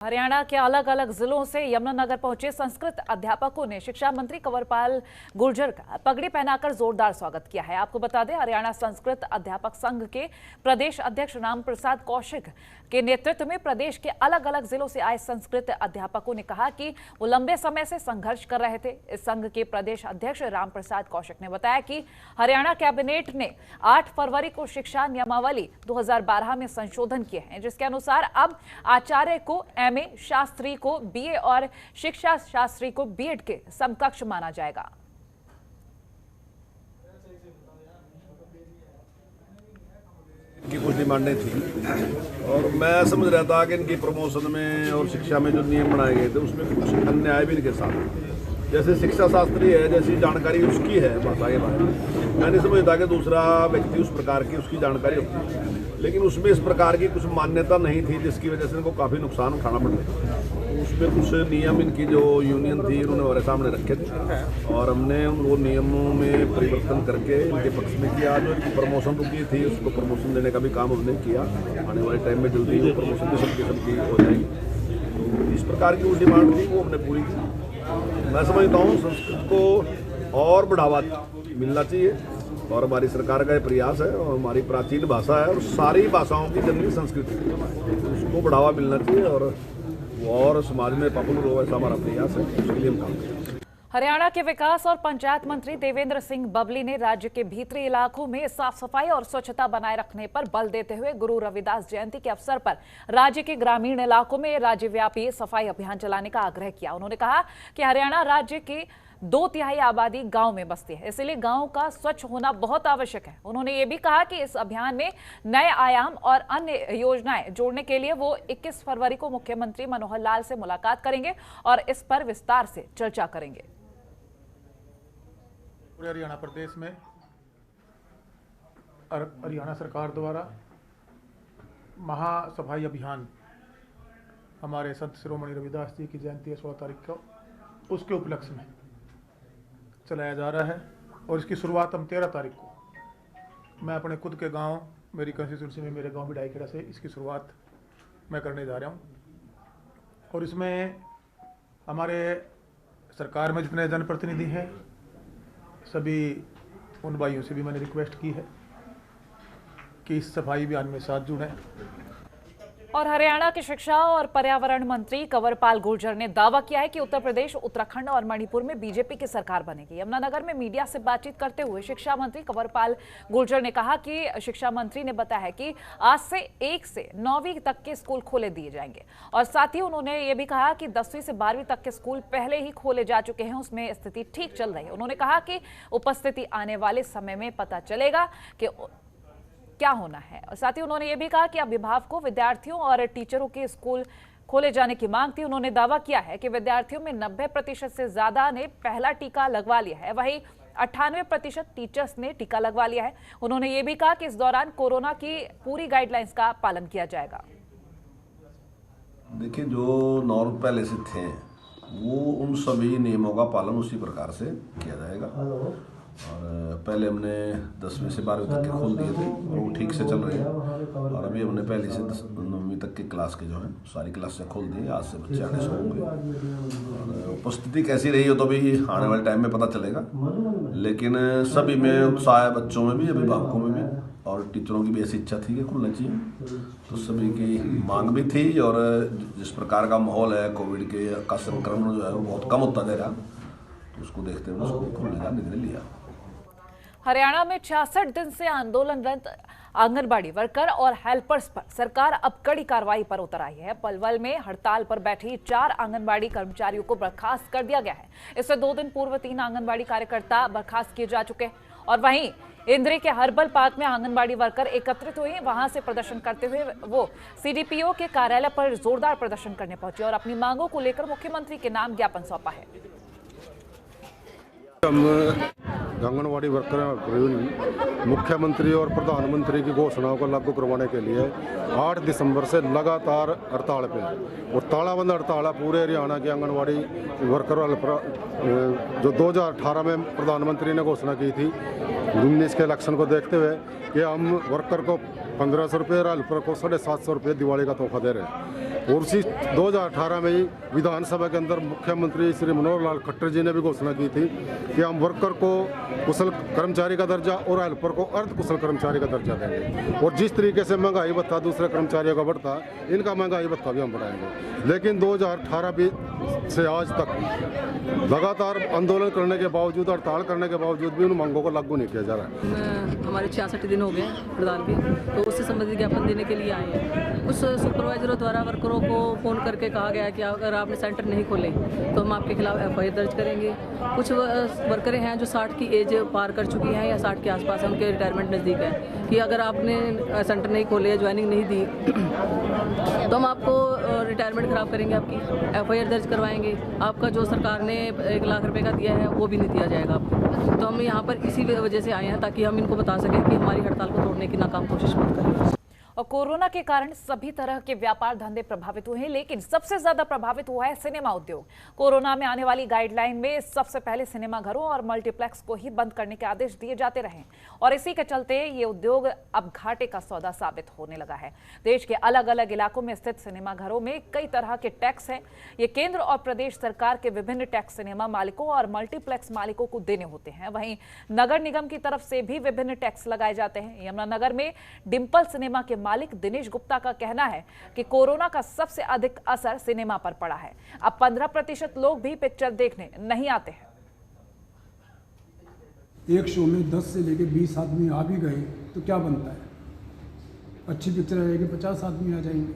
हरियाणा के अलग अलग जिलों से यमुनानगर पहुंचे संस्कृत अध्यापकों ने शिक्षा मंत्री कंवरपाल गुर्जर का पगड़ी पहनाकर जोरदार स्वागत किया है। आपको बता दें, हरियाणा संस्कृत अध्यापक संघ के प्रदेश अध्यक्ष रामप्रसाद कौशिक के नेतृत्व में प्रदेश के अलग अलग जिलों से आए संस्कृत अध्यापकों ने कहा कि वो लंबे समय से संघर्ष कर रहे थे। इस संघ के प्रदेश अध्यक्ष रामप्रसाद कौशिक ने बताया कि हरियाणा कैबिनेट ने 8 फरवरी को शिक्षा नियमावली 2012 में संशोधन किए हैं, जिसके अनुसार अब आचार्य को एमए, शास्त्री को बीए और शिक्षा शास्त्री को बीएड के समकक्ष माना जाएगा। की कुछ डिमांडें थी और मैं समझ रहा था कि इनकी प्रमोशन में और शिक्षा में जो नियम बनाए गए थे उसमें कुछ अन्याय भी इनके साथ। जैसे शिक्षा शास्त्री है, जैसी जानकारी उसकी है भाषा के बारे में, मैं नहीं समझता कि दूसरा व्यक्ति उस प्रकार की उसकी जानकारी होती है, लेकिन उसमें इस प्रकार की कुछ मान्यता नहीं थी, जिसकी वजह से इनको काफ़ी नुकसान उठाना पड़ रहा है। उसमें कुछ नियम इनकी जो यूनियन थी उन्होंने हमारे सामने रखे थे और हमने वो नियमों में परिवर्तन करके इनके पक्ष में किया। जो इनकी प्रमोशन रुकी थी उसको प्रमोशन देने का भी काम हमने किया। आने वाले टाइम में जल्दी वो प्रमोशन भी सबकी हो जाएगी। तो इस प्रकार की वो डिमांड थी वो हमने पूरी की। मैं समझता हूँ संस्कृत को और बढ़ावा मिलना चाहिए और हमारी सरकार का ये प्रयास है और हमारी प्राचीन भाषा है और सारी भाषाओं की जननी संस्कृत है, उसको बढ़ावा मिलना चाहिए और समाज में पॉपुलर हो, ऐसा हमारा प्रयास है। उसके लिए हम काम करें। हरियाणा के विकास और पंचायत मंत्री देवेंद्र सिंह बबली ने राज्य के भीतरी इलाकों में साफ सफाई और स्वच्छता बनाए रखने पर बल देते हुए गुरु रविदास जयंती के अवसर पर राज्य के ग्रामीण इलाकों में राज्यव्यापी सफाई अभियान चलाने का आग्रह किया। उन्होंने कहा कि हरियाणा राज्य के 2/3 आबादी गांव में बसती है, इसलिए गांव का स्वच्छ होना बहुत आवश्यक है। उन्होंने ये भी कहा कि इस अभियान में नए आयाम और अन्य योजनाएं जोड़ने के लिए वो 21 फरवरी को मुख्यमंत्री मनोहर लाल से मुलाकात करेंगे और इस पर विस्तार से चर्चा करेंगे। पूरे हरियाणा प्रदेश में हरियाणा सरकार द्वारा महासफाई अभियान हमारे संत शिरोमणि रविदास जी की जयंती है 16 तारीख को, उसके उपलक्ष्य में चलाया जा रहा है और इसकी शुरुआत हम 13 तारीख को मैं अपने खुद के गांव, मेरी कंस्टिट्यूंसी में मेरे गांव बिडाईखेड़ा से इसकी शुरुआत मैं करने जा रहा हूं। और इसमें हमारे सरकार में जितने जनप्रतिनिधि हैं सभी उन भाइयों से भी मैंने रिक्वेस्ट की है कि इस सफाई अभियान में साथ जुड़ें। और हरियाणा के शिक्षा और पर्यावरण मंत्री कंवरपाल गुर्जर ने दावा किया है कि उत्तर प्रदेश, उत्तराखंड और मणिपुर में बीजेपी की सरकार बनेगी। यमुनानगर में मीडिया से बातचीत करते हुए शिक्षा मंत्री कंवरपाल गुर्जर ने कहा कि शिक्षा मंत्री ने बताया है कि आज से 1 से 9वीं तक के स्कूल खोले दिए जाएंगे और साथ ही उन्होंने ये भी कहा कि 10वीं से 12वीं तक के स्कूल पहले ही खोले जा चुके हैं, उसमें स्थिति ठीक चल रही है। उन्होंने कहा कि उपस्थिति आने वाले समय में पता चलेगा कि क्या होना है। और साथ ही उन्होंने ये भी कहा कि अभिभावकों, विद्यार्थियों और टीचरों के स्कूल खोले जाने की मांग थी। उन्होंने दावा किया है कि विद्यार्थियों में 90% से ज्यादा ने पहला टीका लगवा लिया है, वहीं 98% टीचर्स ने टीका लगवा लिया है। उन्होंने ये भी कहा कि इस दौरान कोरोना की पूरी गाइडलाइंस का पालन किया जाएगा। देखिए, जो नॉर्म पहले से थे वो उन सभी नियमों का पालन उसी प्रकार से किया जाएगा। और पहले हमने 10वीं से 12वीं तक के खोल दिए थे और वो ठीक से चल रहे हैं और अभी हमने पहली से 9वीं तक की क्लास के जो है सारी क्लास से खोल दिए। आज से बच्चे आने शुरू होंगे और उपस्थिति कैसी रही हो तो भी आने वाले टाइम में पता चलेगा, लेकिन सभी में उत्साह है, बच्चों में भी, अभिभावकों में भी और टीचरों की भी ऐसी इच्छा थी कि खुलना चाहिए। तो सभी की मांग भी थी और जिस प्रकार का माहौल है, कोविड के का संक्रमण जो है वो बहुत कम होता जा रहा, तो उसको देखते हुए उसको खोलने का निर्णय लिया। हरियाणा में 66 दिन से आंदोलनरत आंगनबाड़ी वर्कर और हेल्पर्स पर सरकार अब कड़ी कार्रवाई पर उतर आई है। पलवल में हड़ताल पर बैठी 4 आंगनबाड़ी कर्मचारियों को बर्खास्त कर दिया गया है। इससे 2 दिन पूर्व 3 आंगनबाड़ी कार्यकर्ता बर्खास्त किए जा चुके हैं और वहीं इंद्री के हर्बल पार्क में आंगनबाड़ी वर्कर एकत्रित हुए। वहां से प्रदर्शन करते हुए वो सीडीपीओ के कार्यालय पर जोरदार प्रदर्शन करने पहुंचे और अपनी मांगों को लेकर मुख्यमंत्री के नाम ज्ञापन सौंपा है। आंगनवाड़ी वर्कर मुख्यमंत्री और प्रधानमंत्री की घोषणाओं को लागू करवाने के लिए 8 दिसंबर से लगातार हड़ताल पे और तालाबंद हड़ताल है पूरे हरियाणा की आंगनवाड़ी वर्कर जो 2018 में प्रधानमंत्री ने घोषणा की थी 19 के इलेक्शन को देखते हुए कि हम वर्कर को 1500 रुपये और हेल्पर को 750 रुपये दिवाली का तोहफा दे रहे हैं। और उसी 2018 में ही विधानसभा के अंदर मुख्यमंत्री श्री मनोहर लाल खट्टर जी ने भी घोषणा की थी कि हम वर्कर को कुशल कर्मचारी का दर्जा और हेल्पर को अर्ध कुशल कर्मचारी का दर्जा देंगे। और जिस तरीके से महंगाई भत्ता दूसरे कर्मचारियों का बढ़ता है, इनका महंगाई भत्ता भी हम बढ़ाएंगे। लेकिन 2018 से आज तक लगातार आंदोलन करने के बावजूद, हड़ताल करने के बावजूद भी उन मांगों को लागू नहीं किया जा रहा है। हमारे 66 दिन हो गए हड़ताल के, तो उससे संबंधित ज्ञापन देने के लिए आए हैं। कुछ सुपरवाइजरों द्वारा वर्करों को फ़ोन करके कहा गया कि अगर आपने सेंटर नहीं खोले तो हम आपके खिलाफ FIR दर्ज करेंगे। कुछ वर्करें हैं जो 60 की एज पार कर चुकी हैं या 60 के आसपास हैं, उनके रिटायरमेंट नज़दीक है, कि अगर आपने सेंटर नहीं खोले, ज्वाइनिंग नहीं दी तो हम आपको रिटायरमेंट ख़राब करेंगे, आपकी FIR दर्ज करवाएंगे। आपका जो सरकार ने 1 लाख रुपए का दिया है वो भी नहीं दिया जाएगा आपको। तो हम यहाँ पर इसी वजह से आए हैं ताकि हम इनको बता सकें कि हमारी हड़ताल को तोड़ने की नाकाम कोशिश मत करें। और कोरोना के कारण सभी तरह के व्यापार धंधे प्रभावित हुए हैं, लेकिन सबसे ज्यादा प्रभावित हुआ है सिनेमा उद्योग। कोरोना में आने वाली गाइडलाइन में सबसे पहले सिनेमा घरों और मल्टीप्लेक्स को ही बंद करने के आदेश दिए जाते रहे और इसी के चलते ये उद्योग अब घाटे का सौदा साबित होने लगा है। देश के अलग अलग इलाकों में स्थित सिनेमा घरों में कई तरह के टैक्स हैं। ये केंद्र और प्रदेश सरकार के विभिन्न टैक्स सिनेमा मालिकों और मल्टीप्लेक्स मालिकों को देने होते हैं। वहीं नगर निगम की तरफ से भी विभिन्न टैक्स लगाए जाते हैं। यमुनानगर में डिंपल सिनेमा के मालिक दिनेश गुप्ता का कहना है कि कोरोना का सबसे अधिक असर सिनेमा पर पड़ा है। अब 15% लोग भी पिक्चर देखने नहीं आते हैं। एक शो में 10 से लेकर 20 आदमी आ भी गए तो क्या बनता है? अच्छी पिक्चर आएगी 50 आदमी आ जाएंगे।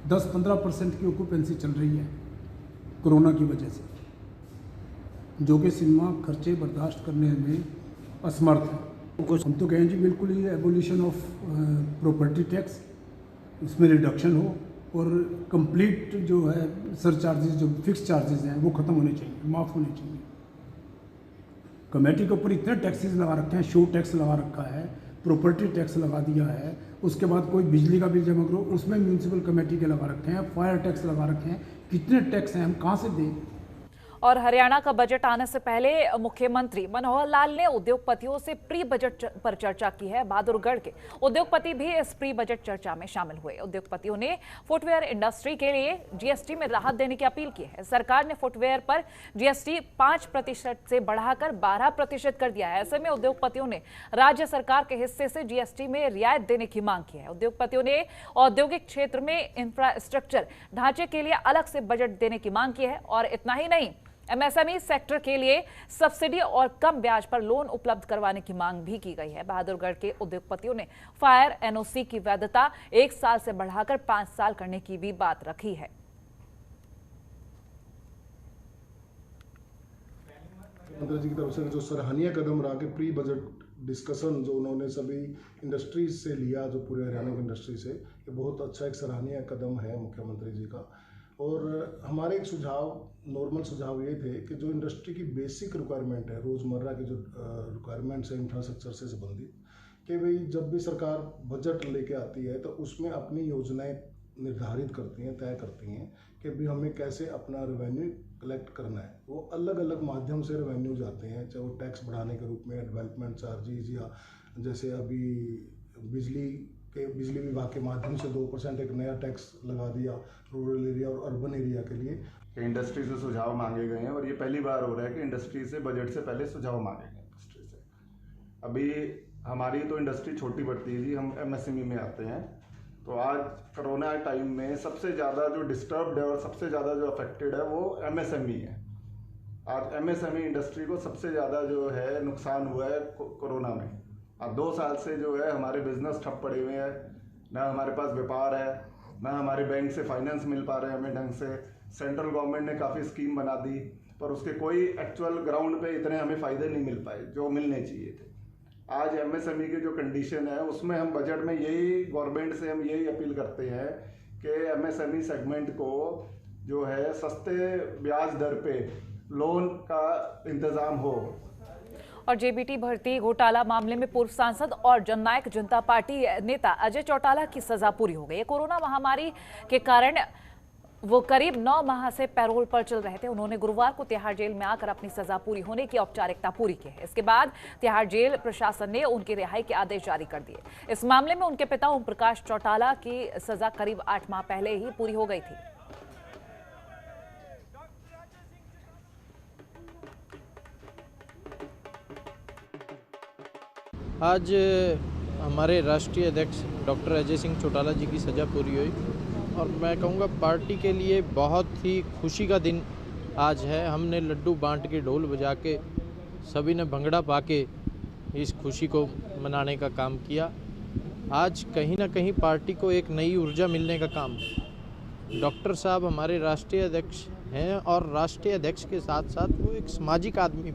10-15% की ऑक्यूपेंसी चल रही है कोरोना की वजह से, जो कि सिनेमा खर्चे बर्दाश्त करने में असमर्थ है। हम तो कहें जी बिल्कुल ही एबोलिशन ऑफ प्रॉपर्टी टैक्स, इसमें रिडक्शन हो और कंप्लीट जो है सरचार्जेस, जो फिक्स चार्जेस हैं वो ख़त्म होने चाहिए, माफ़ होने चाहिए। कमेटी के ऊपर इतने टैक्सेस लगा रखे हैं, शो टैक्स लगा रखा है, प्रॉपर्टी टैक्स लगा दिया है, उसके बाद कोई बिजली का बिल जमा करो उसमें म्यूनसिपल कमेटी के लगा रखे हैं, फायर टैक्स लगा रखे हैं। कितने टैक्स हैं, हम कहाँ से दें? और हरियाणा का बजट आने से पहले मुख्यमंत्री मनोहर लाल ने उद्योगपतियों से प्री बजट पर चर्चा की है। बहादुरगढ़ के उद्योगपति भी इस प्री बजट चर्चा में शामिल हुए। उद्योगपतियों ने फुटवेयर इंडस्ट्री के लिए GST में राहत देने की अपील की है। सरकार ने फुटवेयर पर GST 5% से बढ़ाकर 12% कर दिया है। ऐसे में उद्योगपतियों ने राज्य सरकार के हिस्से से GST में रियायत देने की मांग की है। उद्योगपतियों ने औद्योगिक क्षेत्र में इंफ्रास्ट्रक्चर ढांचे के लिए अलग से बजट देने की मांग की है। और इतना ही नहीं, MSME सेक्टर के लिए सब्सिडी और कम ब्याज पर लोन उपलब्ध करवाने की मांग भी की गई है। बहादुरगढ़ के उद्योगपतियों ने फायर NOC की वैधता 1 साल से बढ़ाकर 5 साल करने की भी बात रखी है। मुख्यमंत्री जी की तरफ से जो सराहनीय कदम रहा कि प्री बजट डिस्कशन जो उन्होंने सभी इंडस्ट्रीज से लिया, जो पूरे हरियाणा की इंडस्ट्री से, ये बहुत अच्छा एक सराहनीय कदम है मुख्यमंत्री जी का। और हमारे एक सुझाव, नॉर्मल सुझाव ये थे कि जो इंडस्ट्री की बेसिक रिक्वायरमेंट है, रोज़मर्रा की जो रिक्वायरमेंट्स है इंफ्रास्ट्रक्चर से संबंधित, कि भाई जब भी सरकार बजट लेके आती है तो उसमें अपनी योजनाएं निर्धारित करती हैं, तय करती हैं कि भाई हमें कैसे अपना रेवेन्यू कलेक्ट करना है। वो अलग अलग माध्यम से रेवेन्यू जाते हैं, चाहे वो टैक्स बढ़ाने के रूप में, डेवलपमेंट चार्जेज, या जैसे अभी बिजली विभाग के माध्यम से 2% एक नया टैक्स लगा दिया रूरल एरिया और अर्बन एरिया के लिए। इंडस्ट्री से सुझाव मांगे गए हैं और ये पहली बार हो रहा है कि इंडस्ट्री से बजट से पहले सुझाव मांगे गए इंडस्ट्री से। अभी हमारी तो इंडस्ट्री छोटी पड़ती है जी, हम MSME में आते हैं। तो आज कोरोना टाइम में सबसे ज़्यादा जो डिस्टर्ब्ड है और सबसे ज़्यादा जो अफेक्टेड है वो MSME है। आज MSME इंडस्ट्री को सबसे ज़्यादा जो है नुकसान हुआ है कोरोना में। अब 2 साल से जो है हमारे बिजनेस ठप पड़े हुए हैं, ना हमारे पास व्यापार है, ना हमारे बैंक से फाइनेंस मिल पा रहे हैं हमें ढंग से। सेंट्रल गवर्नमेंट ने काफ़ी स्कीम बना दी पर उसके कोई एक्चुअल ग्राउंड पे इतने हमें फ़ायदे नहीं मिल पाए जो मिलने चाहिए थे। आज MSME की जो कंडीशन है उसमें हम बजट में यही गवर्नमेंट से हम यही अपील करते हैं कि MSME सेगमेंट को जो है सस्ते ब्याज दर पे लोन का इंतज़ाम हो। और JBT भर्ती घोटाला मामले में पूर्व सांसद और जननायक जनता पार्टी नेता अजय चौटाला की सजा पूरी हो गई है। कोरोना महामारी के कारण वो करीब 9 माह से पैरोल पर चल रहे थे। उन्होंने गुरुवार को तिहाड़ जेल में आकर अपनी सजा पूरी होने की औपचारिकता पूरी की है। इसके बाद तिहाड़ जेल प्रशासन ने उनकी रिहाई के आदेश जारी कर दिए। इस मामले में उनके पिता ओम प्रकाश चौटाला की सजा करीब 8 माह पहले ही पूरी हो गई थी। आज हमारे राष्ट्रीय अध्यक्ष डॉक्टर अजय सिंह चौटाला जी की सज़ा पूरी हुई और मैं कहूँगा पार्टी के लिए बहुत ही खुशी का दिन आज है। हमने लड्डू बांट के, ढोल बजा के, सभी ने भंगड़ा पा के इस खुशी को मनाने का काम किया। आज कहीं ना कहीं पार्टी को एक नई ऊर्जा मिलने का काम। डॉक्टर साहब हमारे राष्ट्रीय अध्यक्ष हैं और राष्ट्रीय अध्यक्ष के साथ साथ वो एक सामाजिक आदमी,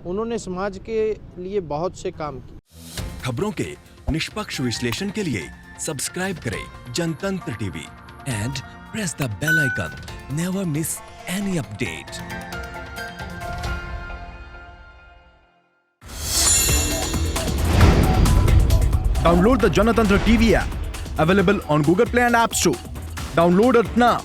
उन्होंने समाज के लिए बहुत से काम किए। खबरों के निष्पक्ष विश्लेषण के लिए सब्सक्राइब करें Janatantra TV and press the bell icon. Never miss any update. Download the Janatantra TV app, available on Google Play and App Store. Download it now.